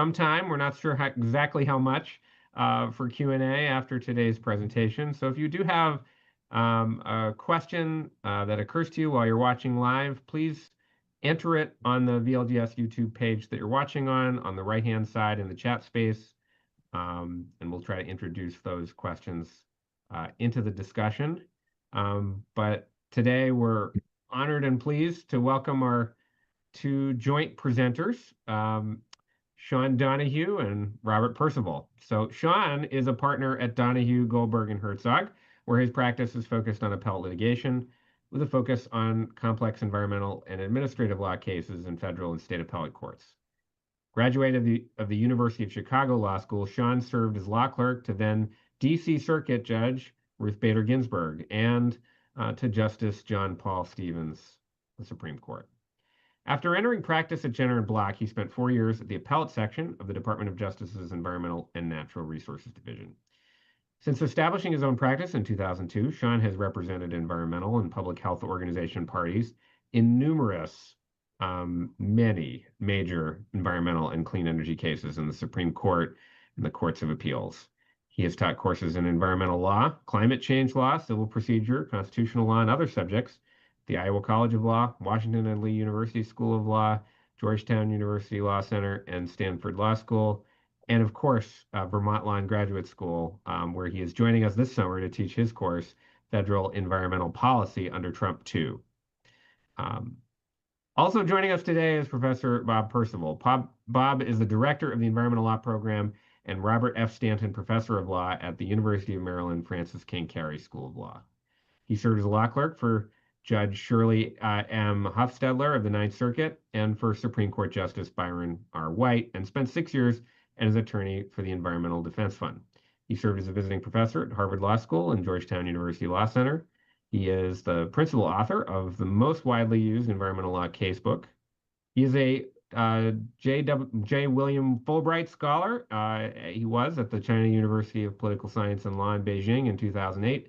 some time. We're not sure exactly how much for Q&A after today's presentation. So if you do have a question that occurs to you while you're watching live, please enter it on the VLGS YouTube page that you're watching on the right-hand side in the chat space, and we'll try to introduce those questions into the discussion. But today we're honored and pleased to welcome our two joint presenters, Sean Donahue and Robert Percival. So Sean is a partner at Donahue, Goldberg, and Herzog, where his practice is focused on appellate litigation with a focus on complex environmental and administrative law cases in federal and state appellate courts. Graduate of the University of Chicago Law School, Sean served as law clerk to then D.C. Circuit Judge Ruth Bader Ginsburg and to Justice John Paul Stevens, the Supreme Court. After entering practice at Jenner & Block, he spent 4 years at the appellate section of the Department of Justice's Environmental and Natural Resources Division. Since establishing his own practice in 2002, Sean has represented environmental and public health organization parties in numerous, many major environmental and clean energy cases in the Supreme Court and the Courts of Appeals. He has taught courses in environmental law, climate change law, civil procedure, constitutional law, and other subjects at the Iowa College of Law, Washington and Lee University School of Law, Georgetown University Law Center, and Stanford Law School, and of course, Vermont Law and Graduate School, where he is joining us this summer to teach his course, Federal Environmental Policy under Trump 2. Also joining us today is Professor Bob Percival. Bob is the director of the Environmental Law Program and Robert F. Stanton Professor of Law at the University of Maryland Francis King Carey School of Law. He served as a law clerk for Judge Shirley M. Hufstedler of the Ninth Circuit and for Supreme Court Justice Byron R. White, and spent 6 years as attorney for the Environmental Defense Fund. He served as a visiting professor at Harvard Law School and Georgetown University Law Center. He is the principal author of the most widely used environmental law casebook. He is a J. William Fulbright Scholar. He was at the China University of Political Science and Law in Beijing in 2008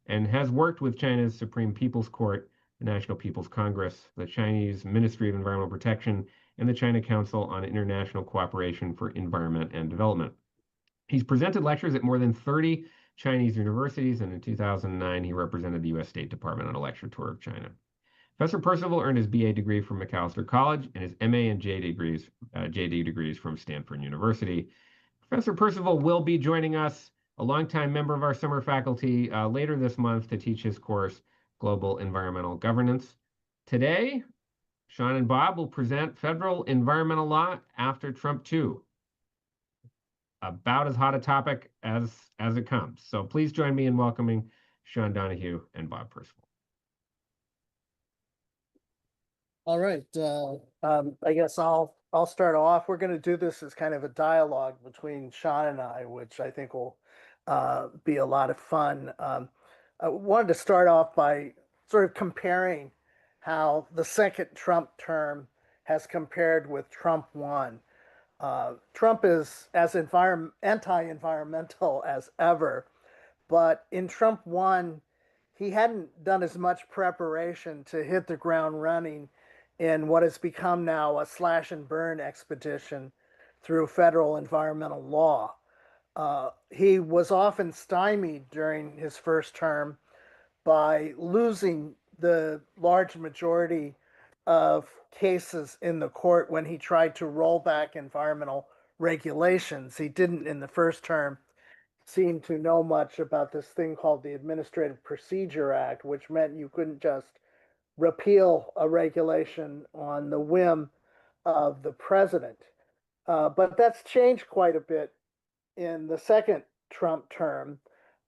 and has worked with China's Supreme People's Court, the National People's Congress, the Chinese Ministry of Environmental Protection, and the China Council on International Cooperation for Environment and Development. He's presented lectures at more than 30 Chinese universities, and in 2009, he represented the U.S. State Department on a lecture tour of China. Professor Percival earned his BA degree from Macalester College and his MA and JD degrees from Stanford University. Professor Percival will be joining us, a longtime member of our summer faculty, later this month to teach his course, Global Environmental Governance. Today, Sean and Bob will present Federal Environmental Law after Trump 2. About as hot a topic as it comes. So please join me in welcoming Sean Donahue and Bob Percival. All right. I guess I'll start off. We're going to do this as kind of a dialogue between Sean and I, which I think will be a lot of fun. I wanted to start off by sort of comparing how the second Trump term has compared with Trump 1. Trump is as anti-environmental as ever, but in Trump 1, he hadn't done as much preparation to hit the ground running in what has become now a slash and burn expedition through federal environmental law. He was often stymied during his first term by losing the large majority of cases in the court when he tried to roll back environmental regulations. He didn't, in the first term, seem to know much about this thing called the Administrative Procedure Act, which meant you couldn't just repeal a regulation on the whim of the president. But that's changed quite a bit in the second Trump term.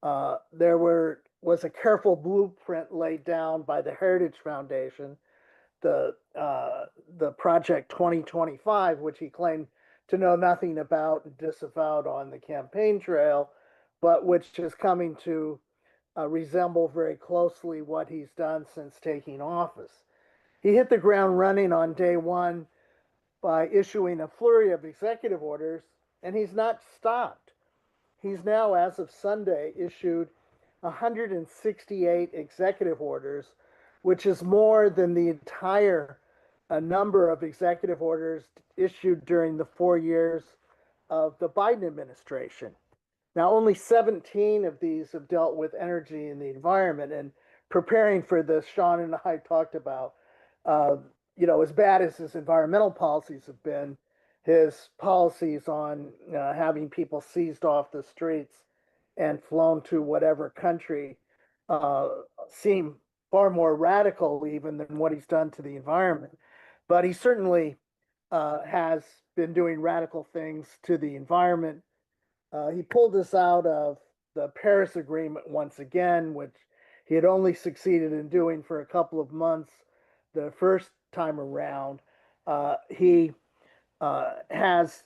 There was a careful blueprint laid down by the Heritage Foundation, the Project 2025, which he claimed to know nothing about and disavowed on the campaign trail, but which is coming to resemble very closely what he's done since taking office. He hit the ground running on day one by issuing a flurry of executive orders, and he's not stopped. He's now, as of Sunday, issued 168 executive orders, which is more than the entire number of executive orders issued during the 4 years of the Biden administration. Now, only 17 of these have dealt with energy and the environment. And preparing for this, Sean and I talked about, uh, as bad as his environmental policies have been, his policies on having people seized off the streets and flown to whatever country uh, seem far more radical even than what he's done to the environment. But he certainly has been doing radical things to the environment. He pulled us out of the Paris Agreement once again, which he had only succeeded in doing for a couple of months the first time around. He has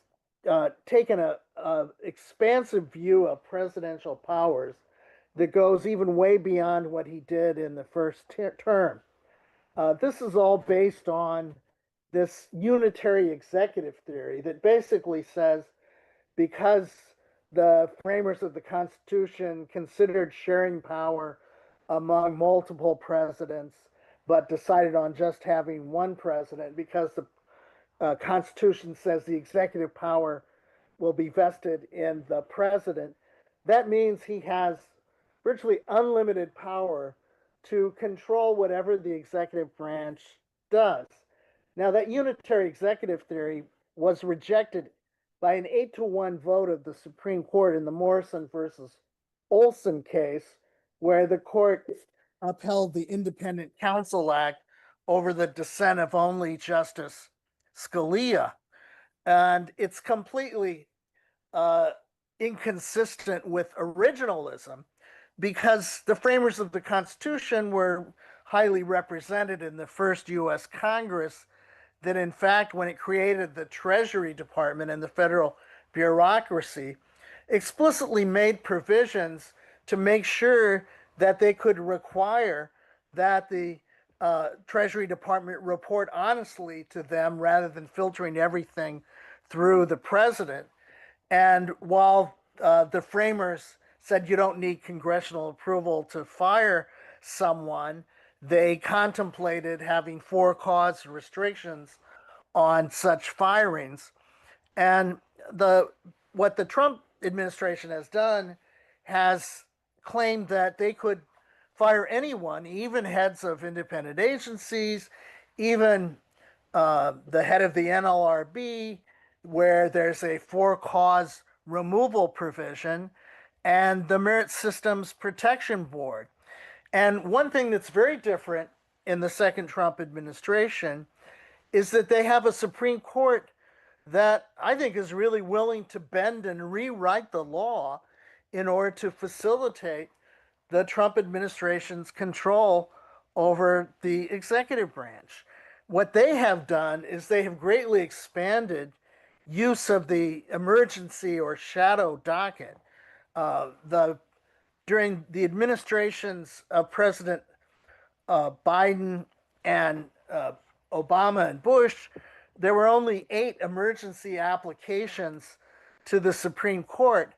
taken a expansive view of presidential powers that goes even way beyond what he did in the first term. This is all based on this unitary executive theory that basically says because the framers of the Constitution considered sharing power among multiple presidents, but decided on just having one president because the Constitution says the executive power will be vested in the president. That means he has virtually unlimited power to control whatever the executive branch does. Now, that unitary executive theory was rejected by an 8-1 vote of the Supreme Court in the Morrison versus Olson case, where the court upheld the Independent Counsel Act over the dissent of only Justice Scalia. And it's completely inconsistent with originalism because the framers of the Constitution were highly represented in the first U.S. Congress, that in fact, when it created the Treasury Department and the federal bureaucracy, explicitly made provisions to make sure that they could require that the Treasury Department report honestly to them rather than filtering everything through the president. And while the framers said you don't need congressional approval to fire someone, they contemplated having for-cause restrictions on such firings. And what the Trump administration has done has claimed that they could fire anyone, even heads of independent agencies, even the head of the NLRB, where there's a for-cause removal provision, and the Merit Systems Protection Board. And one thing that's very different in the second Trump administration is that they have a Supreme Court that I think is really willing to bend and rewrite the law in order to facilitate the Trump administration's control over the executive branch. What they have done is they have greatly expanded use of the emergency or shadow docket. During the administrations of President Biden and Obama and Bush, there were only 8 emergency applications to the Supreme Court.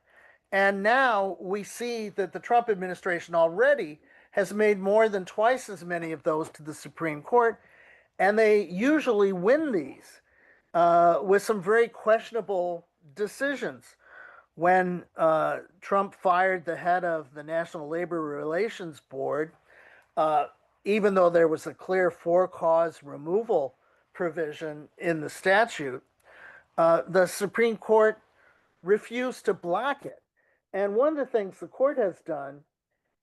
And now we see that the Trump administration already has made more than twice as many of those to the Supreme Court. And they usually win these with some very questionable decisions. When Trump fired the head of the National Labor Relations Board, even though there was a clear for-cause removal provision in the statute, the Supreme Court refused to block it. And one of the things the court has done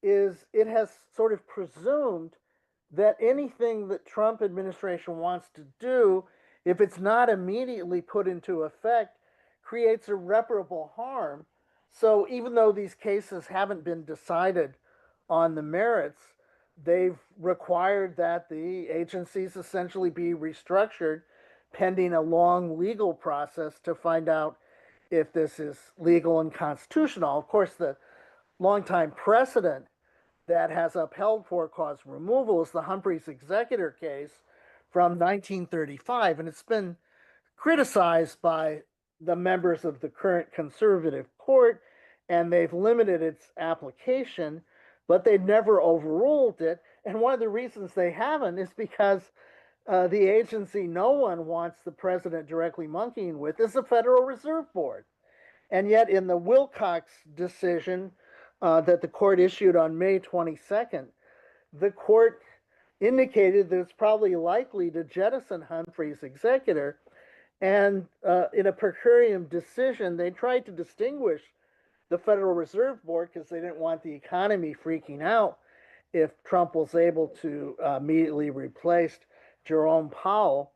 is it has sort of presumed that anything that Trump administration wants to do, if it's not immediately put into effect, creates irreparable harm. So even though these cases haven't been decided on the merits, they've required that the agencies essentially be restructured pending a long legal process to find out if this is legal and constitutional. Of course, the longtime precedent that has upheld for-cause removal is the Humphreys Executor case from 1935, and it's been criticized by the members of the current conservative court, and they've limited its application, but they've never overruled it. And one of the reasons they haven't is because the agency no one wants the president directly monkeying with is the Federal Reserve Board. And yet, in the Wilcox decision that the court issued on May 22nd, the court indicated that it's probably likely to jettison Humphrey's executor. And in a per curiam decision, they tried to distinguish the Federal Reserve Board because they didn't want the economy freaking out if Trump was able to immediately replace Jerome Powell.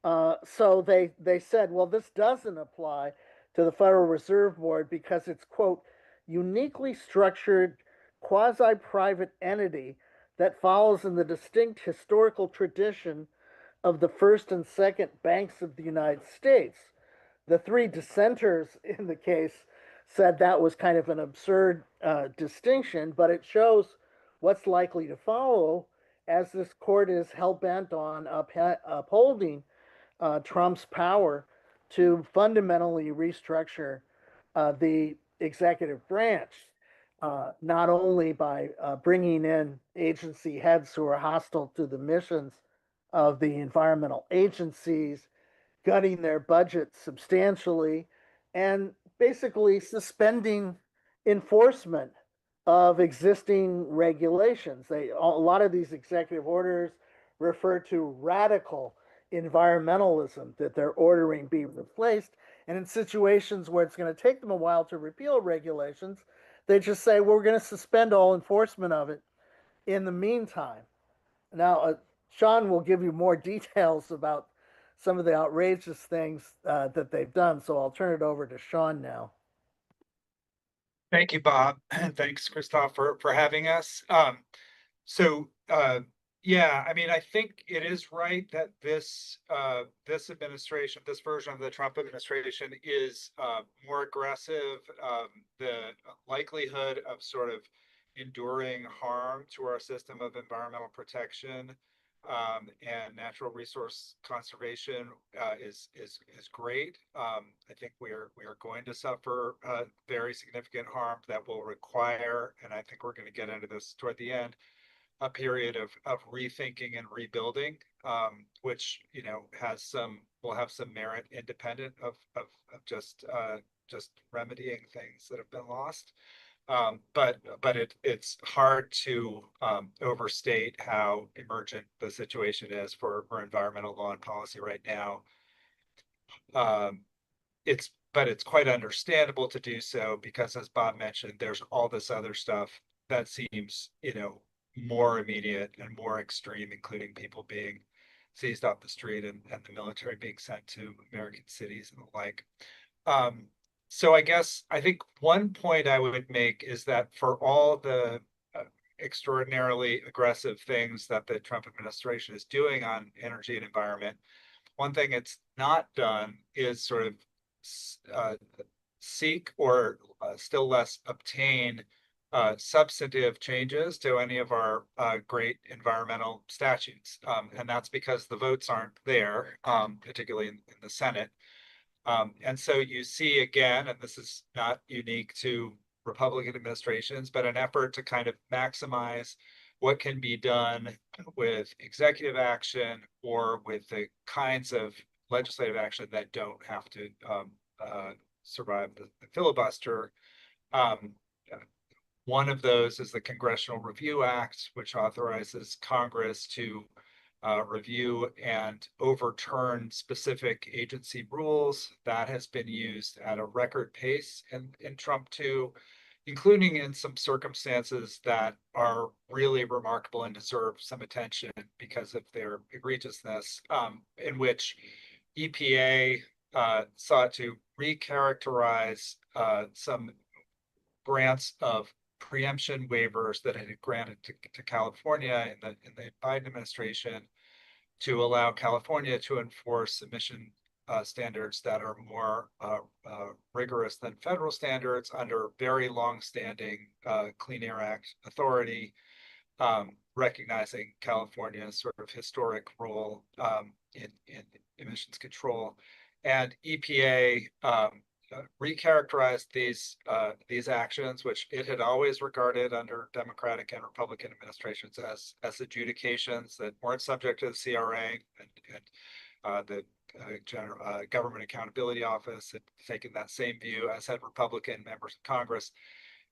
So they said, well, this doesn't apply to the Federal Reserve Board because it's, quote, uniquely structured quasi private entity that follows in the distinct historical tradition of the first and second banks of the United States. The three dissenters in the case said that was kind of an absurd distinction, but it shows what's likely to follow as this court is hell bent on upholding Trump's power to fundamentally restructure the executive branch, not only by bringing in agency heads who are hostile to the missions of the environmental agencies, gutting their budget substantially, and basically suspending enforcement of existing regulations. A lot of these executive orders refer to radical environmentalism that they're ordering be replaced. And in situations where it's going to take them a while to repeal regulations, they just say, well, we're going to suspend all enforcement of it in the meantime. Now, Sean will give you more details about some of the outrageous things that they've done. So I'll turn it over to Sean now. Thank you, Bob, and thanks, Christoph, for having us. Yeah, I mean, I think it is right that this administration, this version of the Trump administration, is more aggressive. The likelihood of sort of enduring harm to our system of environmental protection and natural resource conservation is great. I think we are going to suffer very significant harm that will require, and I think we're going to get into this toward the end, a period of rethinking and rebuilding, which will have some merit independent of just remedying things that have been lost. But it's hard to overstate how emergent the situation is for environmental law and policy right now. But it's quite understandable to do so because, as Bob mentioned, there's all this other stuff that seems, more immediate and more extreme, including people being seized off the street and the military being sent to American cities and the like. So I think one point I would make is that for all the extraordinarily aggressive things that the Trump administration is doing on energy and environment, one thing it's not done is sort of seek or still less obtain substantive changes to any of our great environmental statutes. And that's because the votes aren't there, particularly in the Senate. And so you see again, and this is not unique to Republican administrations, but an effort to kind of maximize what can be done with executive action or with the kinds of legislative action that don't have to survive the filibuster. One of those is the Congressional Review Act, which authorizes Congress to review and overturn specific agency rules. That has been used at a record pace in Trump 2, including in some circumstances that are really remarkable and deserve some attention because of their egregiousness, in which EPA sought to recharacterize some grants of preemption waivers that had been granted to California in the Biden administration to allow California to enforce emission standards that are more rigorous than federal standards under very long-standing Clean Air Act authority, recognizing California's sort of historic role in emissions control. And EPA recharacterized these actions, which it had always regarded under Democratic and Republican administrations as adjudications that weren't subject to the CRA, and the Government Accountability Office had taken that same view, as had Republican members of Congress.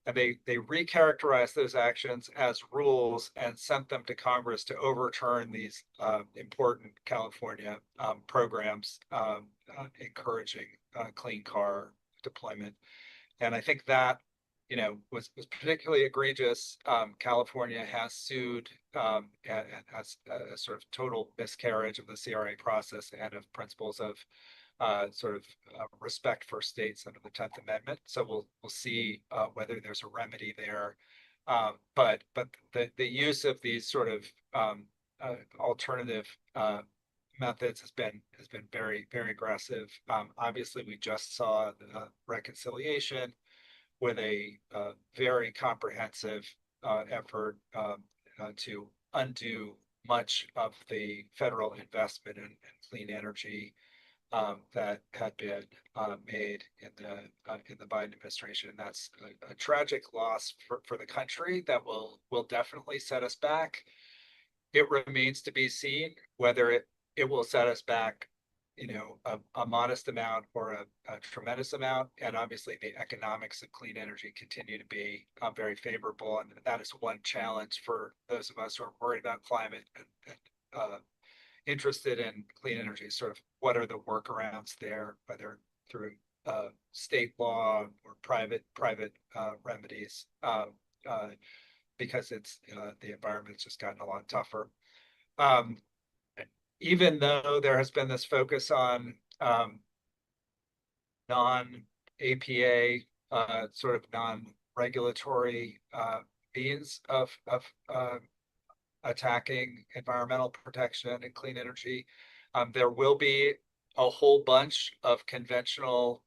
And they recharacterized those actions as rules and sent them to Congress to overturn these important California programs encouraging clean car deployment. And I think that, was particularly egregious. California has sued as a sort of total miscarriage of the CRA process and of principles of respect for states under the 10th Amendment. So we'll see whether there's a remedy there. But the use of these sort of alternative methods has been very, very aggressive. Obviously, we just saw the reconciliation with a very comprehensive effort to undo much of the federal investment in clean energy that had been made in the Biden administration. And that's a tragic loss for the country that will definitely set us back. It remains to be seen whether it will set us back, a modest amount or a tremendous amount. And obviously the economics of clean energy continue to be very favorable. And that is one challenge for those of us who are worried about climate and interested in clean energy. Sort of what are the workarounds there, whether through state law or private remedies, because it's the environment's just gotten a lot tougher. Even though there has been this focus on non-APA, sort of non-regulatory means of attacking environmental protection and clean energy, there will be a whole bunch of conventional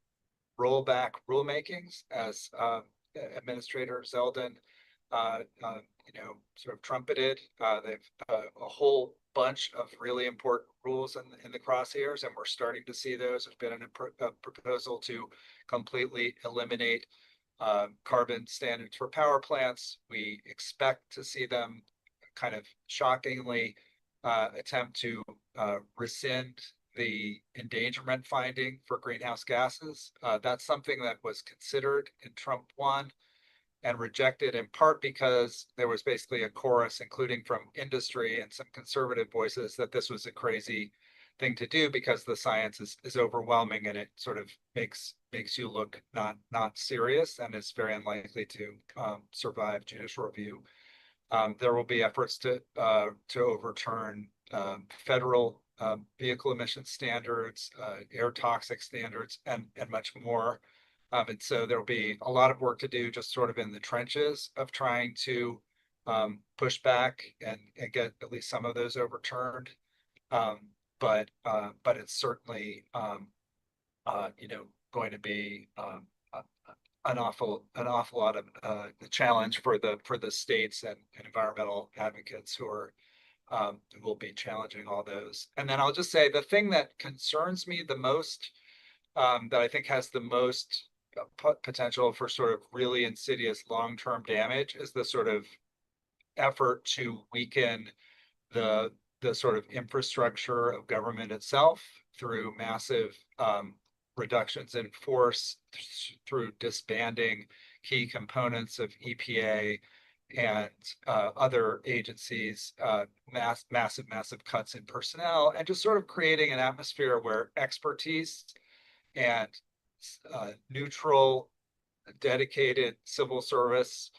rollback rulemakings, as Administrator Zeldin, sort of trumpeted. They've a whole bunch of really important rules in the crosshairs, and we're starting to see those. There's been a proposal to completely eliminate carbon standards for power plants. We expect to see them kind of shockingly attempt to rescind the endangerment finding for greenhouse gases. That's something that was considered in Trump 1 and rejected, in part because there was basically a chorus, including from industry and some conservative voices, that this was a crazy thing to do because the science is overwhelming and it sort of makes you look not serious and is very unlikely to survive judicial review. There will be efforts to overturn federal vehicle emission standards, air toxic standards, and much more. And so there'll be a lot of work to do just sort of in the trenches of trying to push back and get at least some of those overturned. But it's certainly going to be an awful lot of the challenge for the states and environmental advocates who will be challenging all those. And then I'll just say the thing that concerns me the most, that I think has the most potential for sort of really insidious long-term damage, is the sort of effort to weaken the sort of infrastructure of government itself through massive reductions in force, through disbanding key components of EPA and other agencies, massive cuts in personnel, and just sort of creating an atmosphere where expertise and neutral, dedicated civil service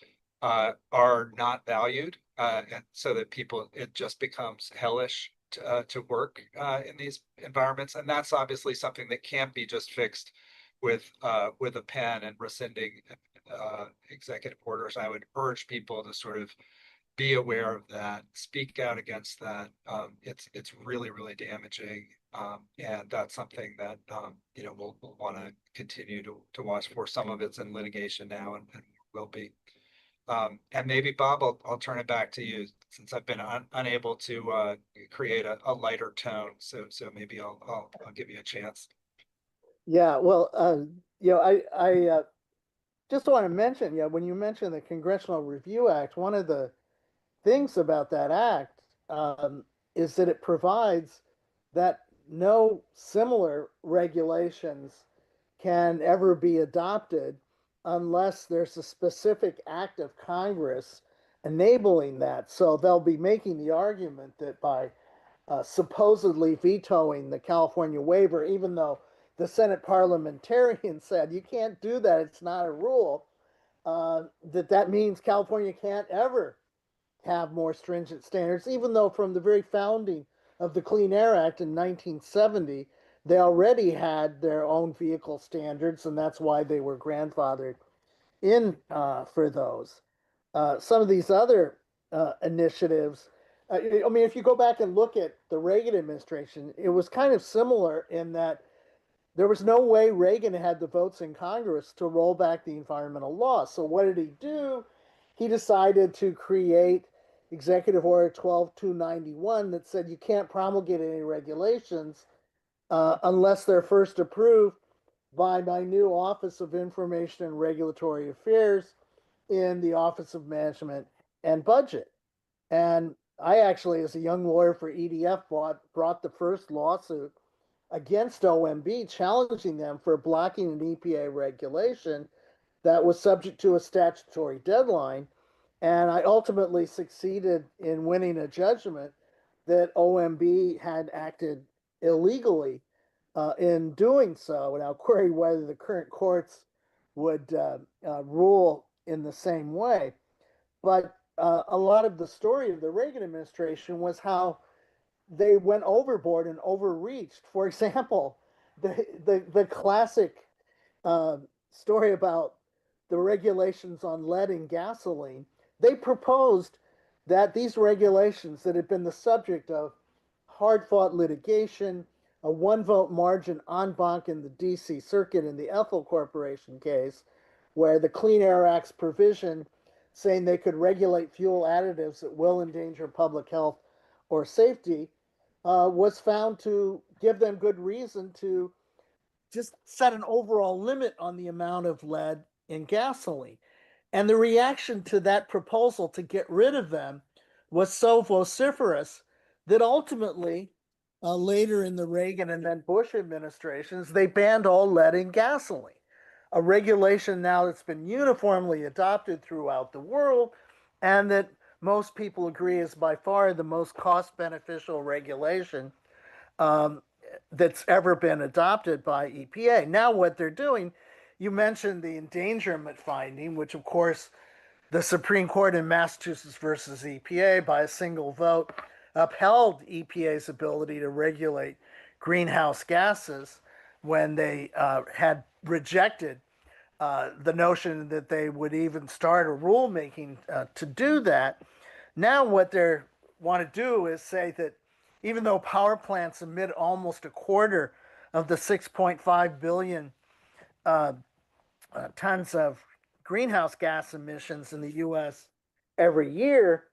are not valued, and so that it just becomes hellish to work in these environments. And that's obviously something that can't be just fixed with a pen and rescinding executive orders. I would urge people to sort of be aware of that, speak out against that. It's really, really damaging. And that's something that we'll want to continue to watch for. Some of it's in litigation now and will be. And maybe, Bob, I'll turn it back to you, since I've been unable to create a lighter tone. So maybe I'll give you a chance. Yeah, well, I just want to mention, when you mentioned the Congressional Review Act, one of the things about that act is that it provides that no similar regulations can ever be adopted unless there's a specific act of Congress enabling that. So they'll be making the argument that by supposedly vetoing the California waiver, even though the Senate parliamentarian said you can't do that, it's not a rule, that means California can't ever have more stringent standards, even though from the very founding of the Clean Air Act in 1970, they already had their own vehicle standards, and that's why they were grandfathered in for those. Some of these other initiatives, I mean, if you go back and look at the Reagan administration, it was kind of similar in that there was no way Reagan had the votes in Congress to roll back the environmental law. So what did he do? He decided to create Executive Order 12291 that said you can't promulgate any regulations unless they're first approved by my new Office of Information and Regulatory Affairs in the Office of Management and Budget. And I actually, as a young lawyer for EDF, brought the first lawsuit against OMB, challenging them for blocking an EPA regulation that was subject to a statutory deadline. And I ultimately succeeded in winning a judgment that OMB had acted illegally in doing so. And I'll query whether the current courts would rule in the same way. But a lot of the story of the Reagan administration was how they went overboard and overreached. For example, the classic story about the regulations on lead in gasoline, they proposed that these regulations that had been the subject of hard-fought litigation, a one-vote margin en banc in the D.C. Circuit in the Ethel Corporation case, where the Clean Air Act's provision saying they could regulate fuel additives that will endanger public health or safety was found to give them good reason to just set an overall limit on the amount of lead in gasoline. And the reaction to that proposal to get rid of them was so vociferous that ultimately, later in the Reagan and then Bush administrations, they banned all lead in gasoline, a regulation now that's been uniformly adopted throughout the world and that most people agree is by far the most cost beneficial regulation that's ever been adopted by EPA. Now what they're doing, you mentioned the endangerment finding, which of course the Supreme Court in Massachusetts versus EPA by a single vote upheld EPA's ability to regulate greenhouse gases when they had rejected the notion that they would even start a rulemaking to do that. Now what they want to do is say that even though power plants emit almost a quarter of the 6.5 billion tons of greenhouse gas emissions in the U.S. every year,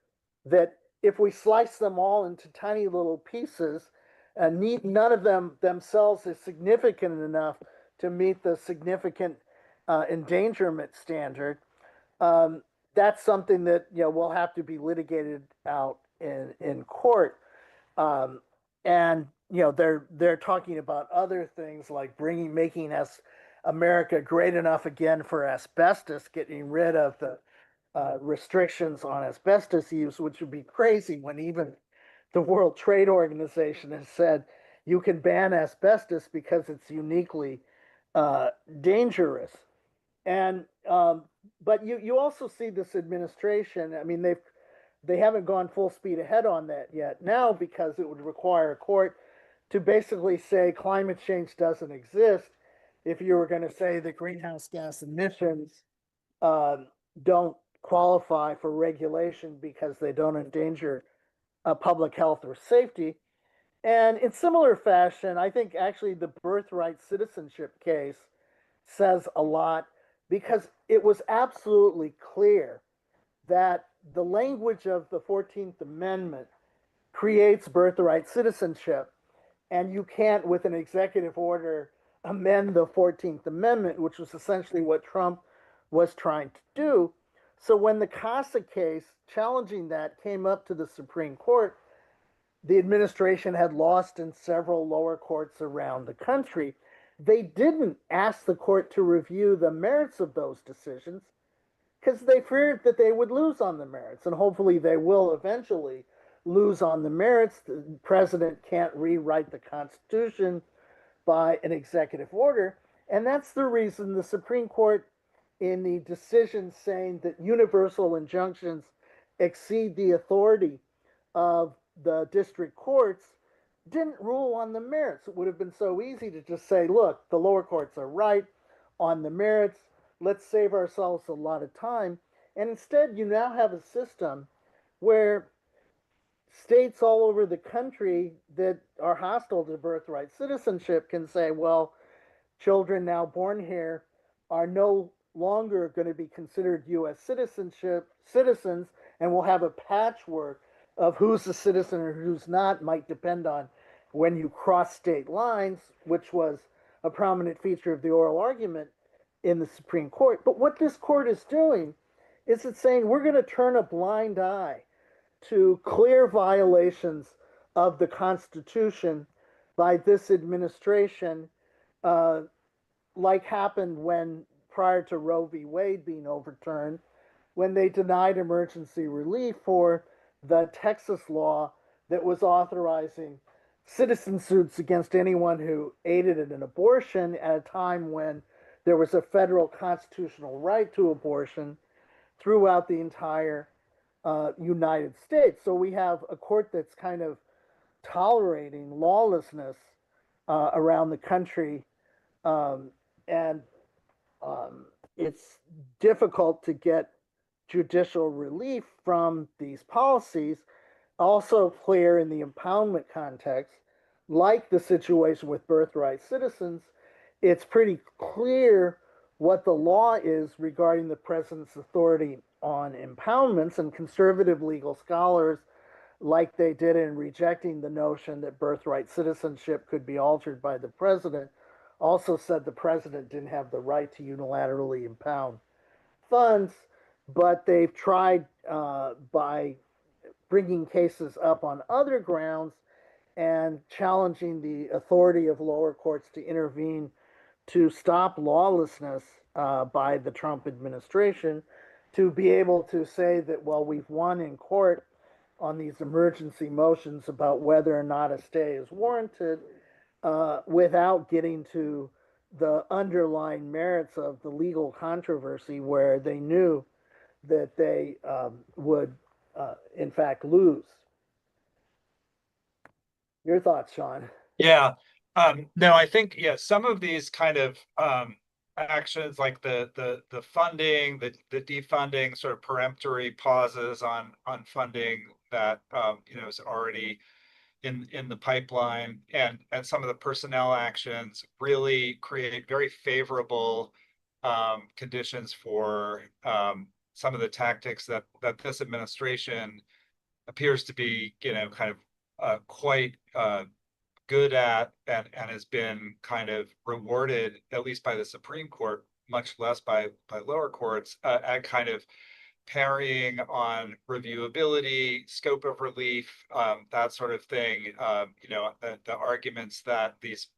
that if we slice them all into tiny little pieces, none of them themselves is significant enough to meet the significant endangerment standard. That's something that will have to be litigated out in court. And they're talking about other things like making America great enough again for asbestos, getting rid of the restrictions on asbestos use, which would be crazy when even the World Trade Organization has said you can ban asbestos because it's uniquely dangerous. And but you also see this administration. I mean, they haven't gone full speed ahead on that yet now because it would require a court to basically say climate change doesn't exist if you were going to say that greenhouse gas emissions don't qualify for regulation because they don't endanger public health or safety. And in similar fashion, I think actually the birthright citizenship case says a lot because it was absolutely clear that the language of the 14th Amendment creates birthright citizenship, and you can't, with an executive order, amend the 14th Amendment, which was essentially what Trump was trying to do. So when the CASA case challenging that came up to the Supreme Court, the administration had lost in several lower courts around the country, they didn't ask the court to review the merits of those decisions because they feared that they would lose on the merits. And hopefully they will eventually lose on the merits. The president can't rewrite the Constitution by an executive order. And that's the reason the Supreme Court, in the decision saying that universal injunctions exceed the authority of the district courts, didn't rule on the merits. It would have been so easy to just say, look, the lower courts are right on the merits. Let's save ourselves a lot of time. And instead, you now have a system where states all over the country that are hostile to birthright citizenship can say, well, children now born here are no longer going to be considered U.S. citizens, and we'll have a patchwork of who's a citizen or who's not. Might depend on when you cross state lines, which was a prominent feature of the oral argument in the Supreme Court. But what this court is doing is it's saying we're going to turn a blind eye to clear violations of the Constitution by this administration, like happened when prior to Roe v. Wade being overturned, when they denied emergency relief for the Texas law that was authorizing citizen suits against anyone who aided in an abortion at a time when there was a federal constitutional right to abortion throughout the entire United States. So we have a court that's kind of tolerating lawlessness around the country, and it's difficult to get judicial relief from these policies. Also clear in the impoundment context, like the situation with birthright citizens, it's pretty clear what the law is regarding the president's authority on impoundments, and conservative legal scholars, like they did in rejecting the notion that birthright citizenship could be altered by the president, also said the president didn't have the right to unilaterally impound funds, but they've tried by bringing cases up on other grounds and challenging the authority of lower courts to intervene to stop lawlessness by the Trump administration, to be able to say that, well, we've won in court on these emergency motions about whether or not a stay is warranted, without getting to the underlying merits of the legal controversy where they knew that they would, in fact, lose. Your thoughts, Sean? Yeah. No, I think, yeah, some of these kind of actions, like the funding, the defunding, sort of peremptory pauses on funding that is already in the pipeline, and some of the personnel actions really create very favorable conditions for some of the tactics that this administration appears to be, kind of quite good at, and has been kind of rewarded, at least by the Supreme Court, much less by lower courts, at kind of parrying on reviewability, scope of relief, that sort of thing. The arguments that these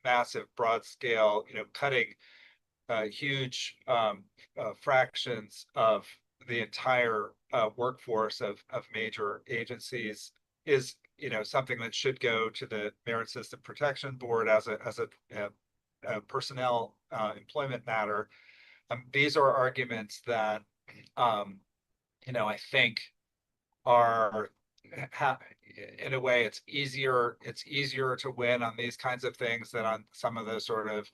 massive, broad scale, cutting huge fractions of the entire workforce of major agencies is, something that should go to the Merit System Protection Board as a personnel employment matter. These are arguments that I think are, in a way, it's easier to win on these kinds of things than on some of those sort of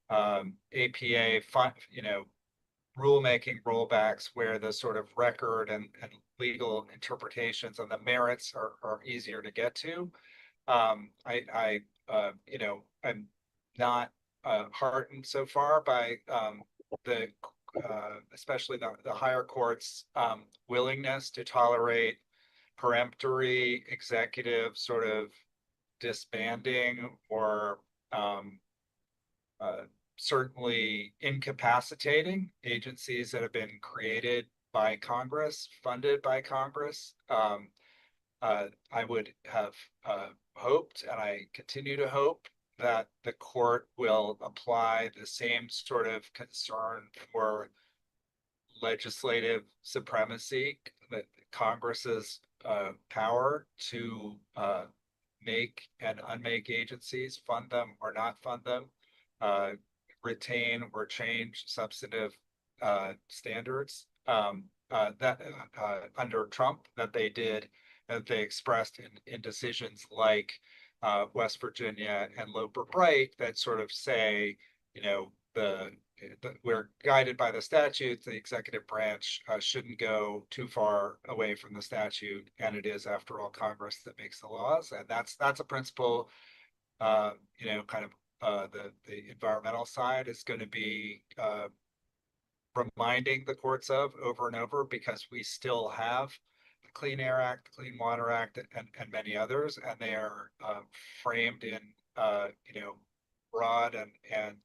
APA rulemaking rollbacks, where the sort of record and legal interpretations on the merits are easier to get to. I'm not heartened so far by the especially the higher courts' willingness to tolerate peremptory executive sort of disbanding, or certainly incapacitating agencies that have been created by Congress, funded by Congress. I would have hoped, and I continue to hope, that the court will apply the same sort of concern for legislative supremacy, that Congress's power to make and unmake agencies, fund them or not fund them, retain or change substantive standards that under Trump that they did, that they expressed in decisions like West Virginia and Loper Bright, that sort of say, you know, we're guided by the statutes. The executive branch shouldn't go too far away from the statute, and it is, after all, Congress that makes the laws, and that's a principle. You know, kind of the environmental side is going to be reminding the courts of over and over, because we still have the Clean Air Act, the Clean Water Act, and many others, and they are framed in you know, broad and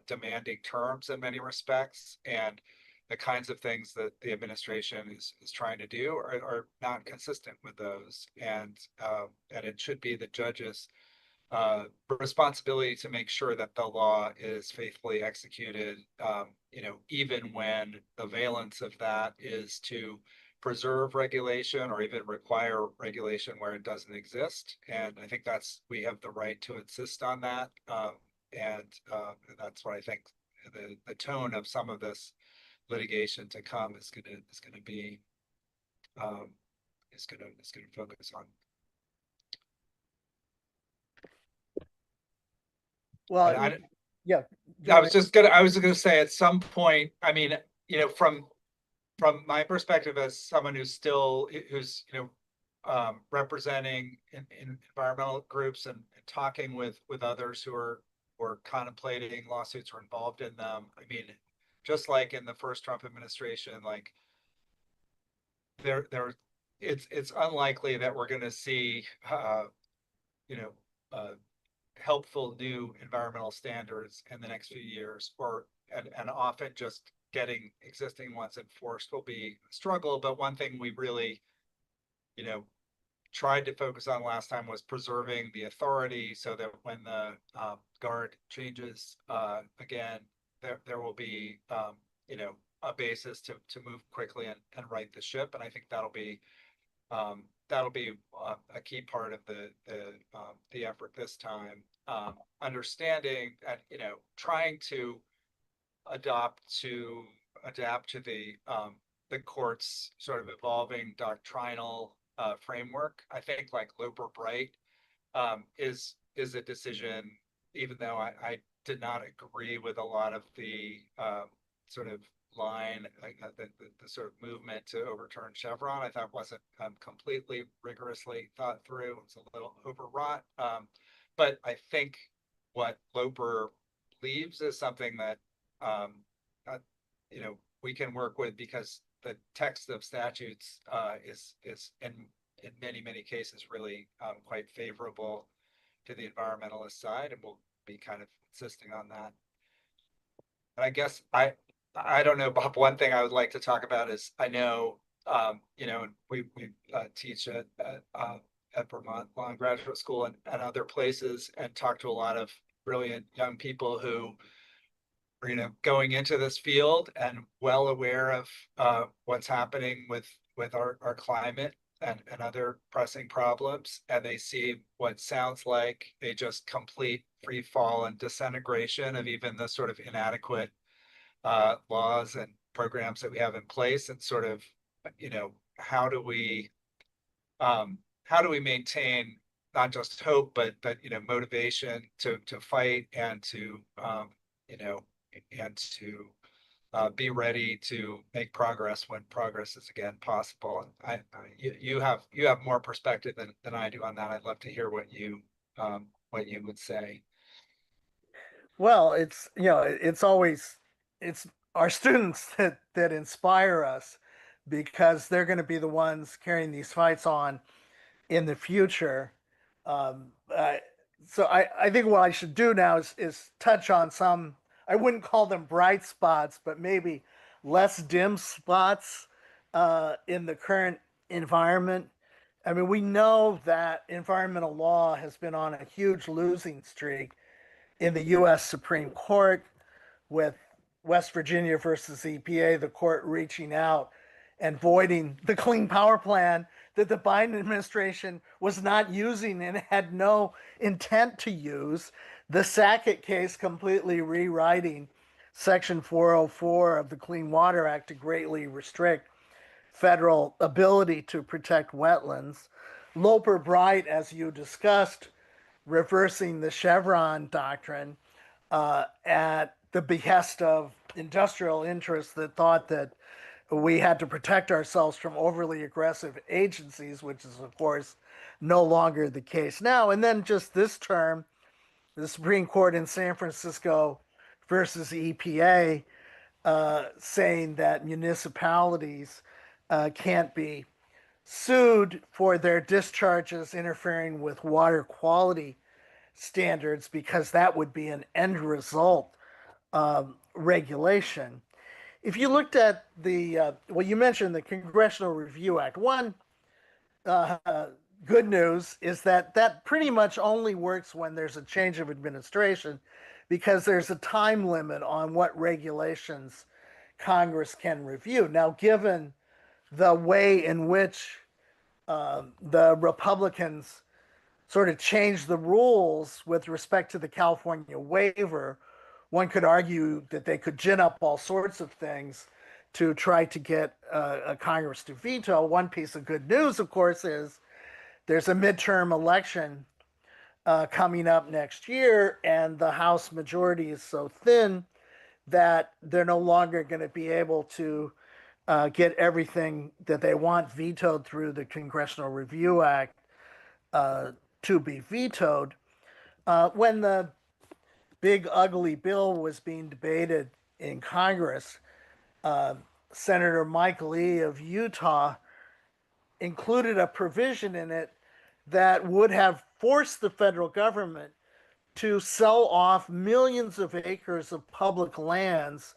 demanding terms in many respects, and the kinds of things that the administration is trying to do are not consistent with those, and it should be the judges' responsibility to make sure that the law is faithfully executed, you know, even when the valence of that is to preserve regulation or even require regulation where it doesn't exist. And I think we have the right to insist on that. And that's what I think the tone of some of this litigation to come is going to be, is going to focus on. Well, yeah. I was just gonna say, at some point, I mean, you know, from my perspective as someone who's you know, representing in environmental groups and talking with others who are contemplating lawsuits or involved in them. I mean, just like in the first Trump administration, like it's unlikely that we're going to see you know, helpful new environmental standards in the next few years, and often just getting existing ones enforced will be a struggle. But one thing we really, you know, tried to focus on last time was preserving the authority, so that when the guard changes again, there will be you know, a basis to move quickly and right the ship. And I think that'll be a key part of the effort this time. Understanding that, you know, trying to adapt to the court's sort of evolving doctrinal framework. I think, like Loper Bright is a decision, even though I did not agree with a lot of the sort of line, like the sort of movement to overturn Chevron. I thought wasn't completely rigorously thought through. It's a little overwrought. But I think what Loper leaves is something that you know, we can work with, because the text of statutes is in many cases really quite favorable to the environmentalist side, and we'll be kind of insisting on that. And I guess I don't know, Bob, one thing I would like to talk about is, I know, you know, we teach at Vermont Law and Graduate School and other places, and talk to a lot of brilliant young people who are, you know, going into this field and well aware of what's happening with our climate and other pressing problems. And they see what sounds like a just complete free fall and disintegration of even the sort of inadequate laws and programs that we have in place, and sort of, you know, how do we maintain not just hope, but you know, motivation to fight, and to you know, and to be ready to make progress when progress is again possible. And you have more perspective than I do on that. I'd love to hear what you would say. Well, it's, you know, it's our students that inspire us, because they're going to be the ones carrying these fights on in the future. So I think what I should do now is touch on some, I wouldn't call them bright spots, but maybe less dim spots in the current environment. I mean, we know that environmental law has been on a huge losing streak in the U.S. Supreme Court with West Virginia versus EPA, the court reaching out and voiding the Clean Power Plan that the Biden administration was not using and had no intent to use. The Sackett case completely rewriting Section 404 of the Clean Water Act to greatly restrict federal ability to protect wetlands. Loper Bright, as you discussed, reversing the Chevron doctrine at the behest of industrial interests that thought that we had to protect ourselves from overly aggressive agencies, which is, of course, no longer the case now. And then just this term, the Supreme Court in San Francisco versus EPA saying that municipalities can't be sued for their discharges interfering with water quality standards because that would be an end result regulation. If you looked at the, well, you mentioned the Congressional Review Act. One good news is that that pretty much only works when there's a change of administration because there's a time limit on what regulations Congress can review. Now, given the way in which the Republicans sort of changed the rules with respect to the California waiver, one could argue that they could gin up all sorts of things to try to get Congress to veto. One piece of good news, of course, is there's a midterm election coming up next year, and the House majority is so thin that they're no longer going to be able to get everything that they want vetoed through the Congressional Review Act to be vetoed. When the big ugly bill was being debated in Congress, Senator Michael Lee of Utah included a provision in it that would have forced the federal government to sell off millions of acres of public lands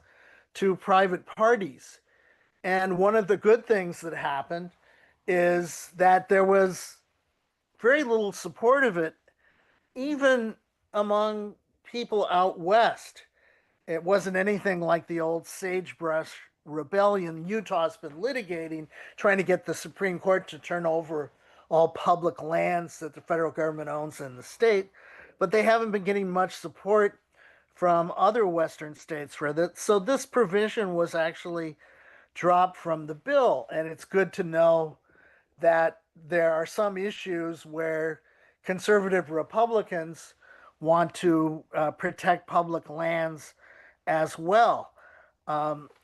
to private parties. And one of the good things that happened is that there was very little support of it, even among people out west. It wasn't anything like the old sagebrush rebellion Utah's been litigating, trying to get the Supreme Court to turn over all public lands that the federal government owns in the state. But they haven't been getting much support from other Western states for that. So this provision was actually dropped from the bill. And it's good to know that there are some issues where conservative Republicans want to protect public lands as well.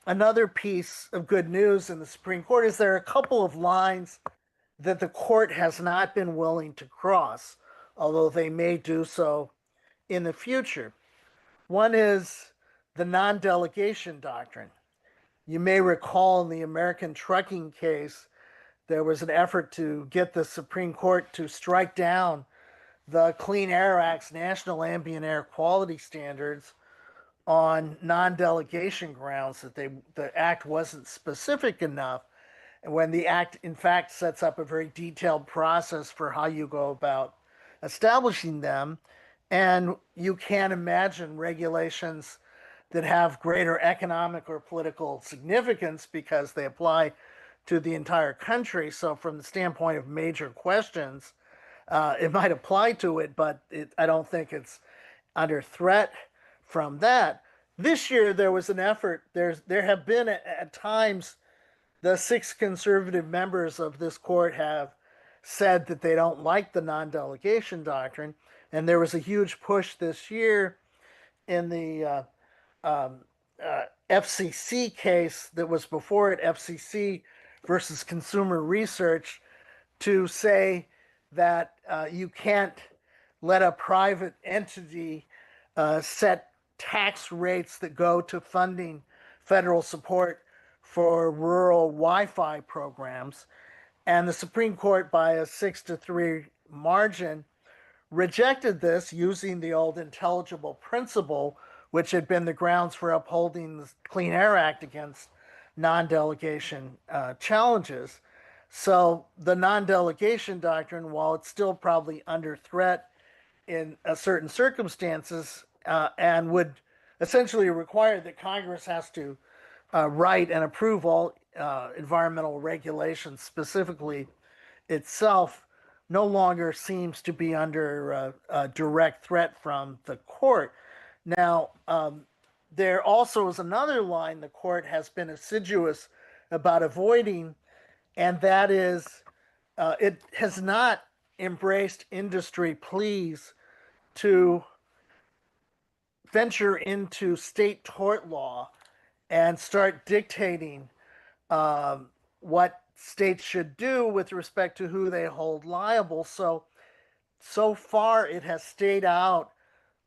Another piece of good news in the Supreme Court is there are a couple of lines that the court has not been willing to cross, although they may do so in the future. One is the non-delegation doctrine. You may recall in the American trucking case, there was an effort to get the Supreme Court to strike down the Clean Air Act's national ambient air quality standards on non-delegation grounds, that the act wasn't specific enough. And when the act, in fact, sets up a very detailed process for how you go about establishing them. And you can't imagine regulations that have greater economic or political significance because they apply to the entire country. So from the standpoint of major questions, it might apply to it, but I don't think it's under threat from that. This year, there was an effort. There have been at times, the 6 conservative members of this court have said that they don't like the non-delegation doctrine. And there was a huge push this year in the FCC case that was before it, FCC versus Consumer Research, to say that you can't let a private entity set tax rates that go to funding federal support for rural Wi-Fi programs. And the Supreme Court, by a 6-3 margin, rejected this using the old intelligible principle, which had been the grounds for upholding the Clean Air Act against non-delegation challenges. So the non-delegation doctrine, while it's still probably under threat in certain circumstances, and would essentially require that Congress has to write and approve all environmental regulations, specifically itself, no longer seems to be under direct threat from the court. Now, there also is another line the court has been assiduous about avoiding, and that is it has not embraced industry pleas to venture into state tort law and start dictating what states should do with respect to who they hold liable. So far, it has stayed out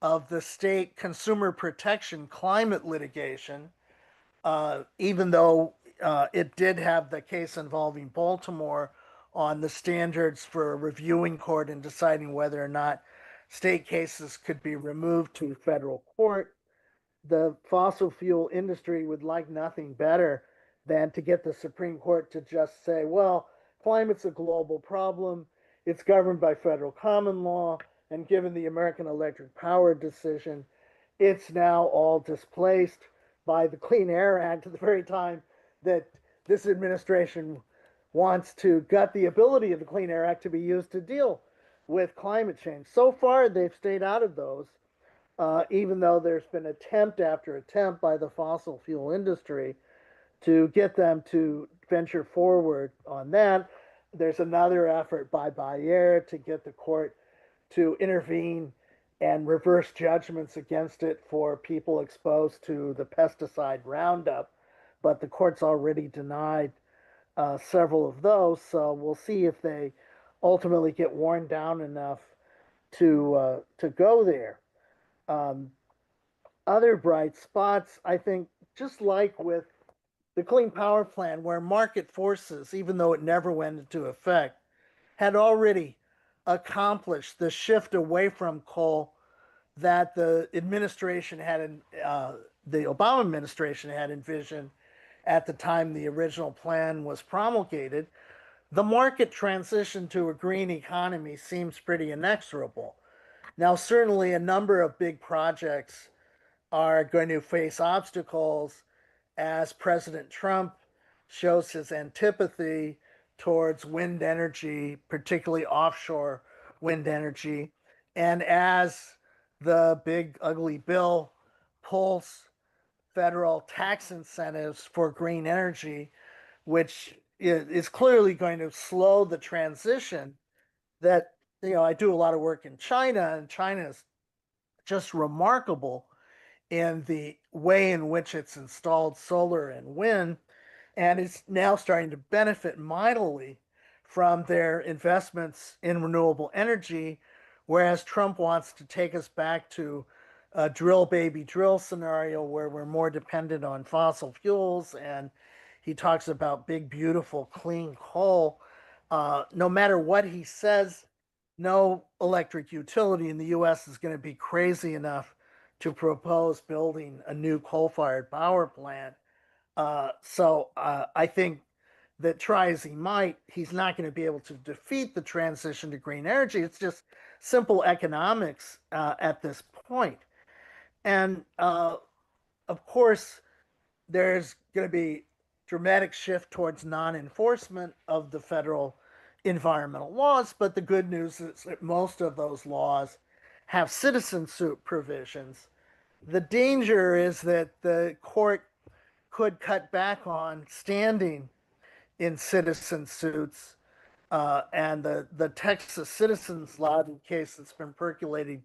of the state consumer protection climate litigation, even though it did have the case involving Baltimore on the standards for a reviewing court and deciding whether or not state cases could be removed to federal court. The fossil fuel industry would like nothing better than to get the Supreme Court to just say, well, climate's a global problem. It's governed by federal common law. And given the American Electric Power decision, it's now all displaced by the Clean Air Act at the very time that this administration wants to gut the ability of the Clean Air Act to be used to deal with climate change. So far, they've stayed out of those, even though there's been attempt after attempt by the fossil fuel industry to get them to venture forward on that. There's another effort by Bayer to get the court to intervene and reverse judgments against it for people exposed to the pesticide Roundup, but the court's already denied several of those. So we'll see if they ultimately get worn down enough to go there. Other bright spots, I think, just like with the Clean Power Plan, where market forces, even though it never went into effect, had already accomplished the shift away from coal that the administration had, the Obama administration had envisioned at the time the original plan was promulgated. The market transition to a green economy seems pretty inexorable. Now, certainly a number of big projects are going to face obstacles as President Trump shows his antipathy towards wind energy, particularly offshore wind energy, and as the big ugly bill pulls federal tax incentives for green energy, which is clearly going to slow the transition. That, I do a lot of work in China, and China is just remarkable in the way in which it's installed solar and wind, and it's now starting to benefit mightily from their investments in renewable energy, whereas Trump wants to take us back to a drill baby drill scenario where we're more dependent on fossil fuels, and he talks about big, beautiful, clean coal. No matter what he says, no electric utility in the U.S. is going to be crazy enough to propose building a new coal-fired power plant. So I think that try as he might, he's not going to be able to defeat the transition to green energy. It's just simple economics at this point. And of course, there's going to be dramatic shift towards non-enforcement of the federal environmental laws. But the good news is that most of those laws have citizen suit provisions. The danger is that the court could cut back on standing in citizen suits, and the Texas citizens lobby case that's been percolating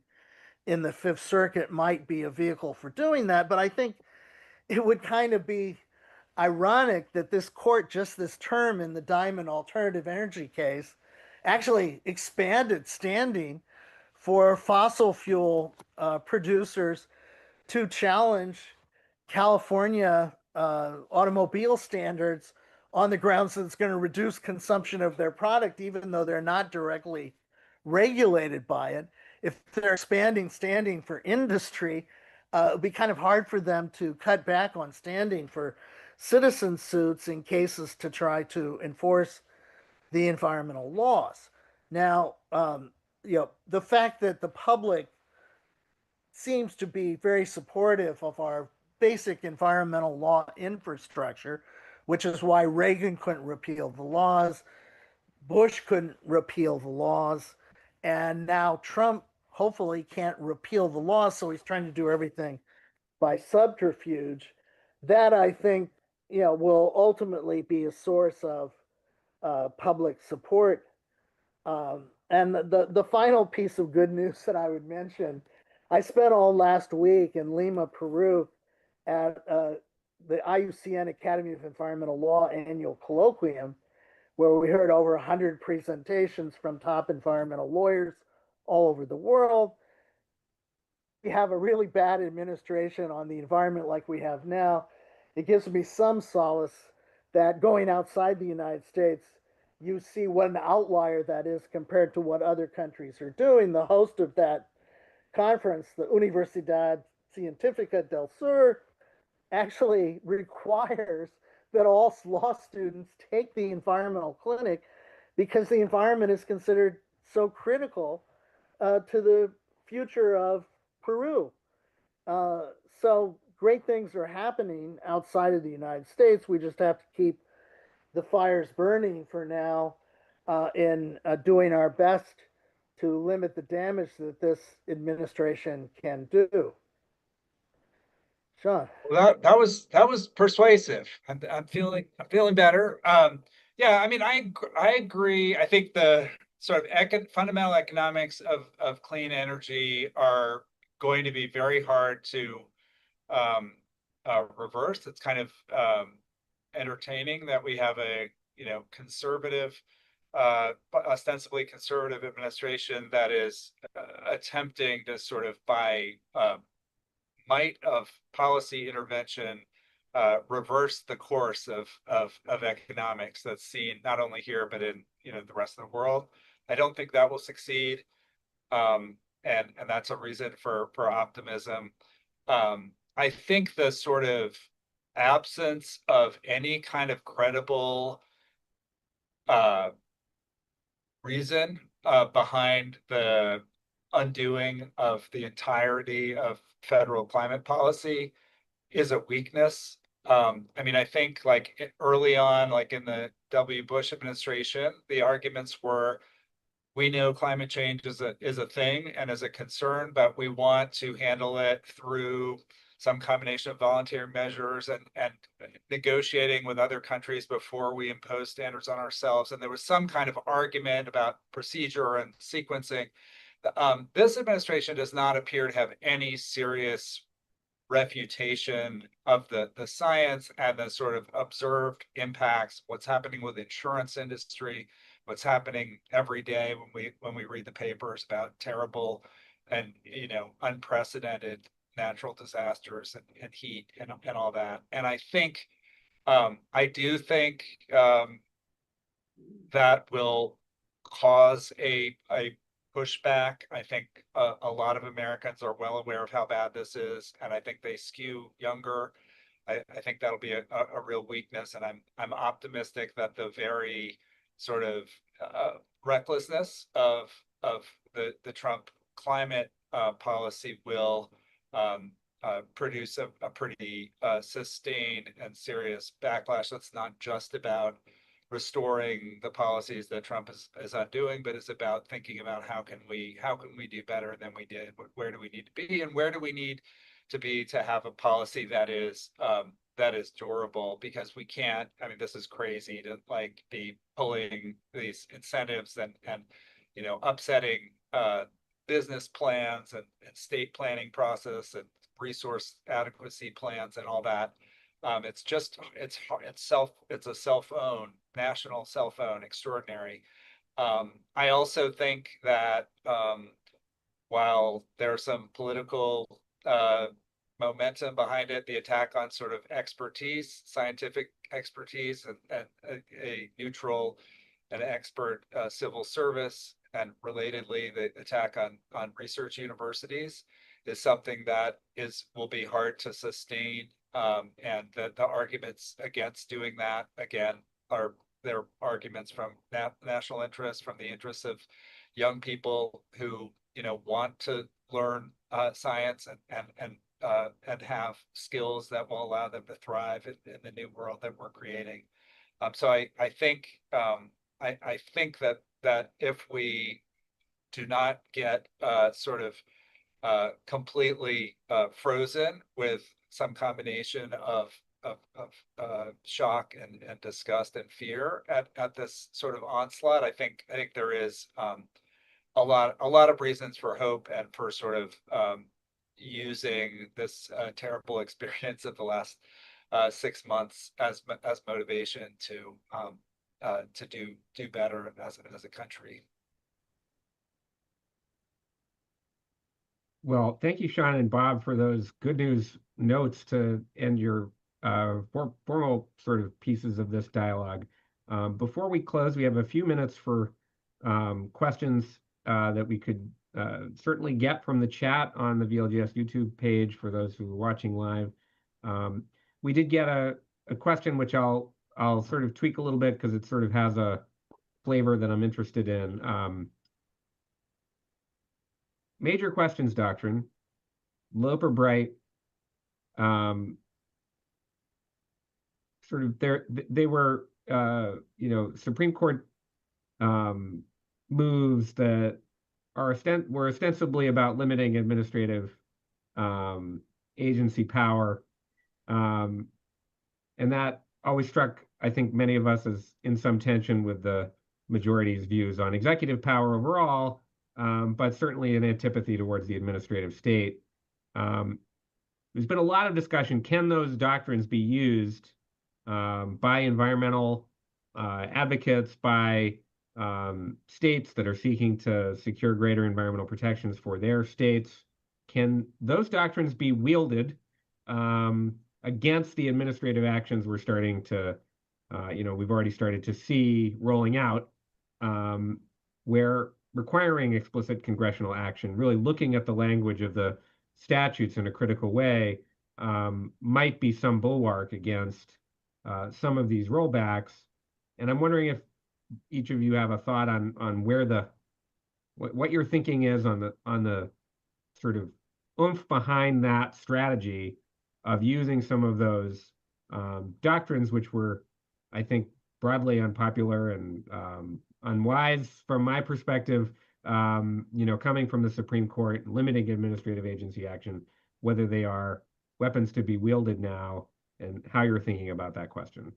in the Fifth Circuit might be a vehicle for doing that. But I think it would kind of be ironic that this court just this term in the Diamond Alternative Energy case actually expanded standing for fossil fuel producers to challenge California automobile standards on the grounds that it's going to reduce consumption of their product, even though they're not directly regulated by it. If they're expanding standing for industry, it would be kind of hard for them to cut back on standing for citizen suits in cases to try to enforce the environmental laws. Now, the fact that the public seems to be very supportive of our basic environmental law infrastructure, which is why Reagan couldn't repeal the laws, Bush couldn't repeal the laws, and now Trump hopefully can't repeal the laws, so he's trying to do everything by subterfuge. That I think will ultimately be a source of public support. And the final piece of good news that I would mention, I spent all last week in Lima, Peru, at the IUCN Academy of Environmental Law annual colloquium, where we heard over 100 presentations from top environmental lawyers all over the world. We have a really bad administration on the environment like we have now. It gives me some solace that going outside the United States, you see what an outlier that is compared to what other countries are doing. The host of that conference, the Universidad Científica del Sur, actually requires that all law students take the environmental clinic because the environment is considered so critical to the future of Peru. So great things are happening outside of the United States. We just have to keep the fires burning for now in doing our best to limit the damage that this administration can do. Sean. Well, that was persuasive. I'm feeling better. Yeah, I mean, I agree. I think the sort of fundamental economics of clean energy are going to be very hard to reverse. It's kind of entertaining that we have a conservative, ostensibly conservative administration that is attempting to sort of by might of policy intervention reverse the course of economics that's seen not only here but in the rest of the world. I don't think that will succeed, and that's a reason for optimism. I think the sort of absence of any kind of credible reason behind the undoing of the entirety of federal climate policy is a weakness. I mean, I think like early on, like in the W. Bush administration, the arguments were, we know climate change is a thing and is a concern, but we want to handle it through some combination of voluntary measures and negotiating with other countries before we impose standards on ourselves. And there was some kind of argument about procedure and sequencing. This administration does not appear to have any serious refutation of the science and the sort of observed impacts, what's happening with the insurance industry, what's happening every day when we read the papers about terrible and unprecedented natural disasters and heat and all that. And I think I do think that will cause a pushback. I think a lot of Americans are well aware of how bad this is, and I think they skew younger. I think that'll be a real weakness, and I'm optimistic that the very sort of recklessness of the Trump climate policy will produce a pretty sustained and serious backlash. That's not just about restoring the policies that Trump is undoing, but it's about thinking about how can we do better than we did? Where do we need to be, and where do we need to be to have a policy that is durable? Because we can't. I mean, this is crazy to like be pulling these incentives and upsetting business plans and state planning process and resource adequacy plans and all that. It's a cell phone, national cell phone extraordinary. I also think that while there's some political momentum behind it, the attack on sort of expertise, scientific expertise, and a neutral and expert civil service, and relatedly, the attack on research universities is something that will be hard to sustain. And the arguments against doing that, again, are their arguments from national interest, from the interests of young people who, want to learn science and have skills that will allow them to thrive in the new world that we're creating. So I think I think that if we do not get sort of completely frozen with some combination of shock and disgust and fear at this sort of onslaught, I think there is a lot of reasons for hope and for sort of using this terrible experience of the last 6 months as motivation to do better as a country. Well, thank you, Sean and Bob, for those good news notes to end your formal sort of pieces of this dialogue. Before we close, we have a few minutes for questions that we could certainly get from the chat on the VLGS YouTube page for those who are watching live. We did get a question which I'll sort of tweak a little bit because it sort of has a flavor that I'm interested in. Major questions doctrine, Loper Bright, sort of they were Supreme Court moves that were ostensibly about limiting administrative agency power, and that always struck, I think, many of us as in some tension with the majority's views on executive power overall, but certainly an antipathy towards the administrative state. There's been a lot of discussion, can those doctrines be used by environmental advocates, by states that are seeking to secure greater environmental protections for their states? Can those doctrines be wielded against the administrative actions we're starting to, we've already started to see rolling out, where requiring explicit congressional action, really looking at the language of the statutes in a critical way, might be some bulwark against some of these rollbacks. And I'm wondering if each of you have a thought on where what your thinking is on the sort of oomph behind that strategy of using some of those doctrines, which were, I think, broadly unpopular and unwise from my perspective, coming from the Supreme Court, limiting administrative agency action, whether they are weapons to be wielded now, and how you're thinking about that question.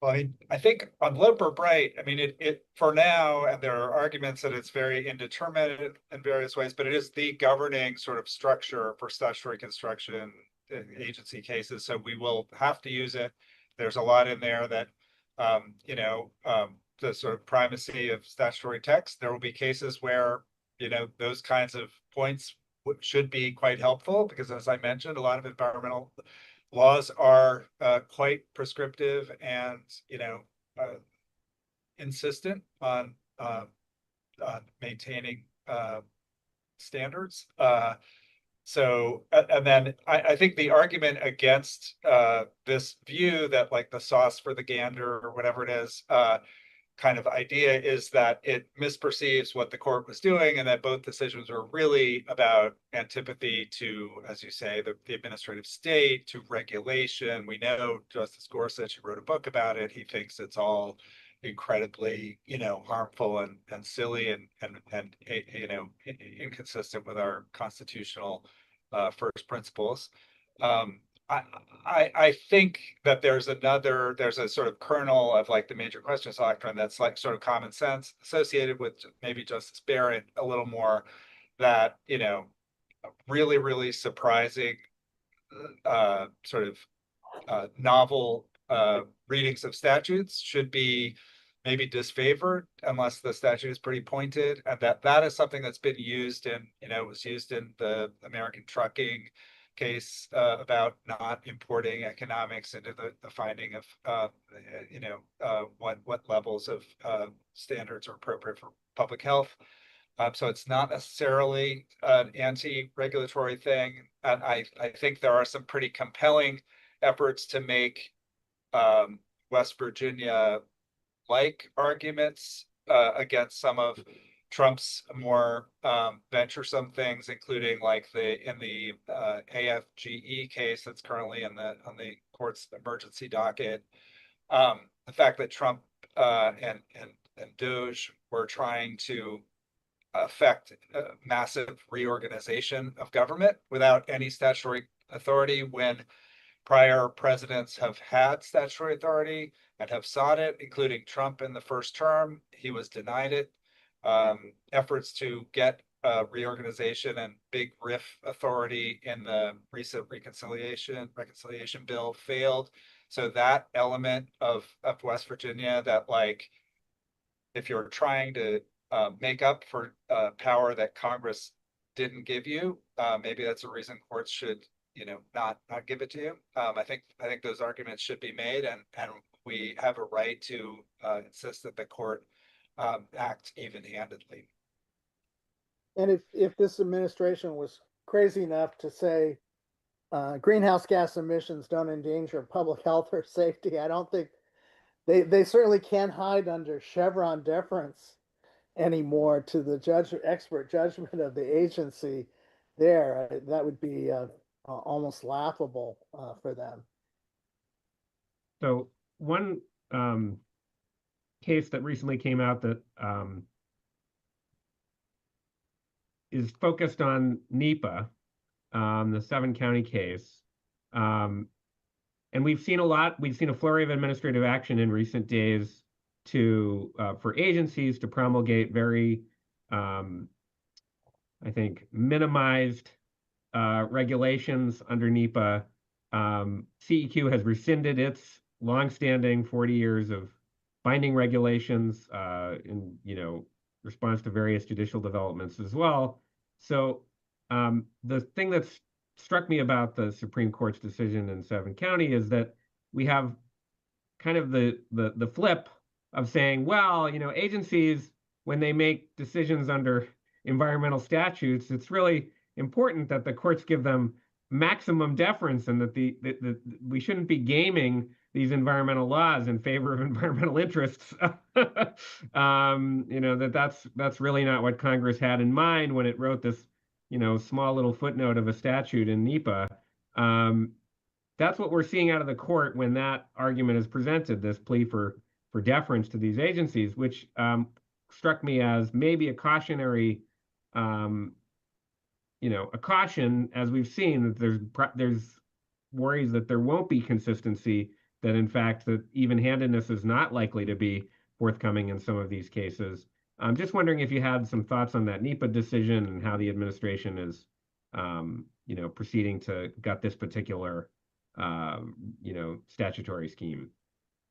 Well, I think on Loper Bright, it for now, and there are arguments that it's very indeterminate in various ways, but it is the governing sort of structure for statutory construction in agency cases. So we will have to use it. There's a lot in there that, the sort of primacy of statutory text. There will be cases where, those kinds of points should be quite helpful because, as I mentioned, a lot of environmental laws are quite prescriptive and, insistent on maintaining standards. So, and then I think the argument against this view that like the sauce for the gander or whatever it is, kind of idea is that it misperceives what the court was doing and that both decisions were really about antipathy to, as you say, the administrative state, to regulation. We know Justice Gorsuch wrote a book about it. He thinks it's all incredibly, harmful and silly and inconsistent with our constitutional first principles. I think that there's a sort of kernel of like the major questions doctrine that's like sort of common sense associated with maybe Justice Barrett a little more, that, really, really surprising sort of novel readings of statutes should be maybe disfavored unless the statute is pretty pointed. And that is something that's been used in, it was used in the American trucking case about not importing economics into the finding of what levels of standards are appropriate for public health. So it's not necessarily an anti-regulatory thing. And I think there are some pretty compelling efforts to make West Virginia like arguments against some of Trump's more venturesome things, including like in the AFGE case that's currently on the court's emergency docket. The fact that Trump and Doge were trying to affect massive reorganization of government without any statutory authority, when prior presidents have had statutory authority and have sought it, including Trump in the first term. He was denied it. Efforts to get reorganization and big RIF authority in the recent reconciliation bill failed. So that element of West Virginia, that like, if you're trying to make up for power that Congress didn't give you, maybe that's a reason courts should, not give it to you. I think those arguments should be made, and we have a right to insist that the court act even-handedly. And if this administration was crazy enough to say greenhouse gas emissions don't endanger public health or safety, I don't think they certainly can't hide under Chevron deference anymore to the expert judgment of the agency there. That would be almost laughable for them. So one case that recently came out that is focused on NEPA, the 7-county case. And we've seen a flurry of administrative action in recent days for agencies to promulgate very, I think, minimized regulations under NEPA. CEQ has rescinded its longstanding 40 years of binding regulations in response to various judicial developments as well. So the thing that's struck me about the Supreme Court's decision in 7 County is that we have kind of the flip of saying, well, agencies, when they make decisions under environmental statutes, it's really important that the courts give them maximum deference, and that we shouldn't be gaming these environmental laws in favor of environmental interests. That's really not what Congress had in mind when it wrote this, small little footnote of a statute in NEPA. That's what we're seeing out of the court when that argument is presented, this plea for deference to these agencies, which struck me as maybe a cautionary, a caution, as we've seen, that there's worries that there won't be consistency, that in fact that even-handedness is not likely to be forthcoming in some of these cases. I'm just wondering if you had some thoughts on that NEPA decision and how the administration is, proceeding to gut this particular, statutory scheme.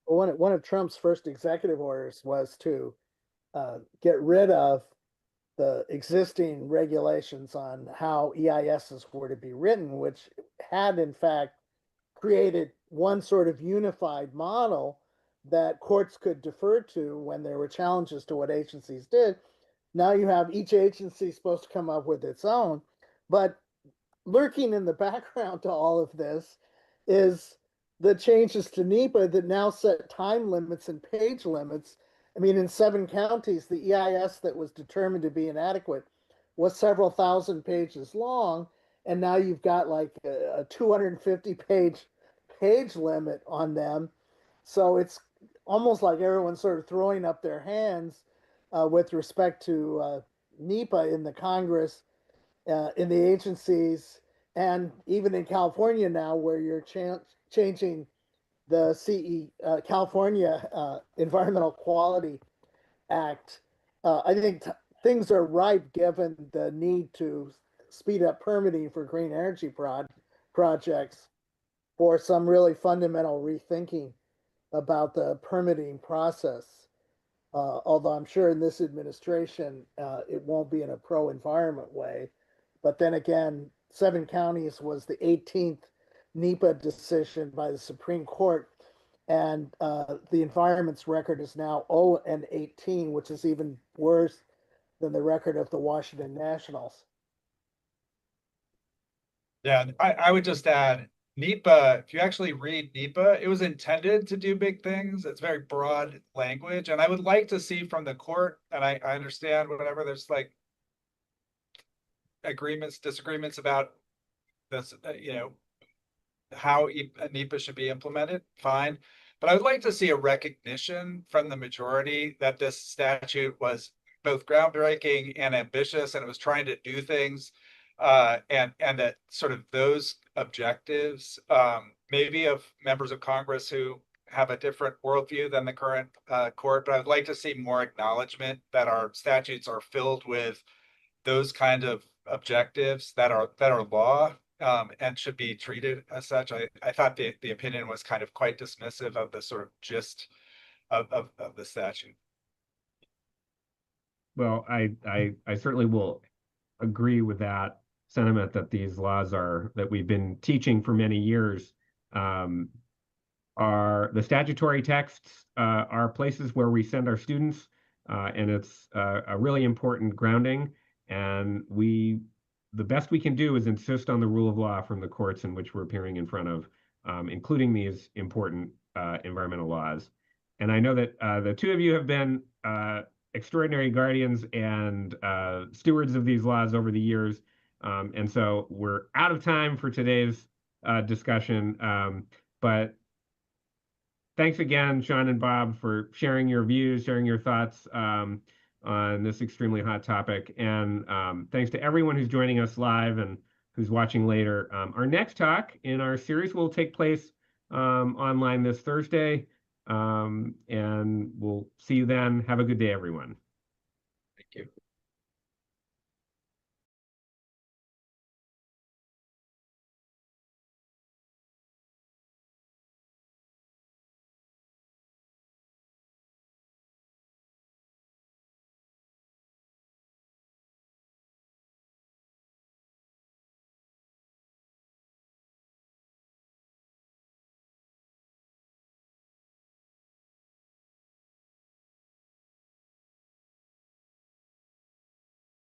Well, one of Trump's first executive orders was to get rid of the existing regulations on how EISs were to be written, which had in fact created one sort of unified model that courts could defer to when there were challenges to what agencies did. Now you have each agency supposed to come up with its own, but lurking in the background to all of this is the changes to NEPA that now set time limits and page limits. I mean, in 7 counties, the EIS that was determined to be inadequate was several thousand pages long, and now you've got like a 250 page limit on them. So it's almost like everyone's sort of throwing up their hands with respect to NEPA in the Congress, in the agencies, and even in California now, where you're changing the California Environmental Quality Act. I think things are ripe given the need to speed up permitting for green energy projects, for some really fundamental rethinking about the permitting process. Although I'm sure in this administration, it won't be in a pro-environment way. But then again, 7 counties was the 18th NEPA decision by the Supreme Court, and the environment's record is now 0-18, which is even worse than the record of the Washington Nationals. Yeah, I would just add, NEPA, if you actually read NEPA, it was intended to do big things. It's very broad language. And I would like to see from the court, and I understand whatever, there's like agreements, disagreements about this, how NEPA should be implemented, fine. But I would like to see a recognition from the majority that this statute was both groundbreaking and ambitious, and it was trying to do things, and that sort of those objectives, maybe of members of Congress who have a different worldview than the current court, but I would like to see more acknowledgement that our statutes are filled with those kind of objectives that are law, and should be treated as such. I thought the opinion was kind of quite dismissive of the sort of gist of the statute. Well, I certainly will agree with that sentiment that these laws that we've been teaching for many years, are the statutory texts, are places where we send our students, and it's a really important grounding. And the best we can do is insist on the rule of law from the courts in which we're appearing in front of, including these important environmental laws. And I know that the two of you have been extraordinary guardians and stewards of these laws over the years. And so we're out of time for today's discussion. But thanks again, Sean and Bob, for sharing your views, sharing your thoughts on this extremely hot topic. And thanks to everyone who's joining us live and who's watching later. Our next talk in our series will take place online this Thursday. And we'll see you then. Have a good day, everyone. Thank you.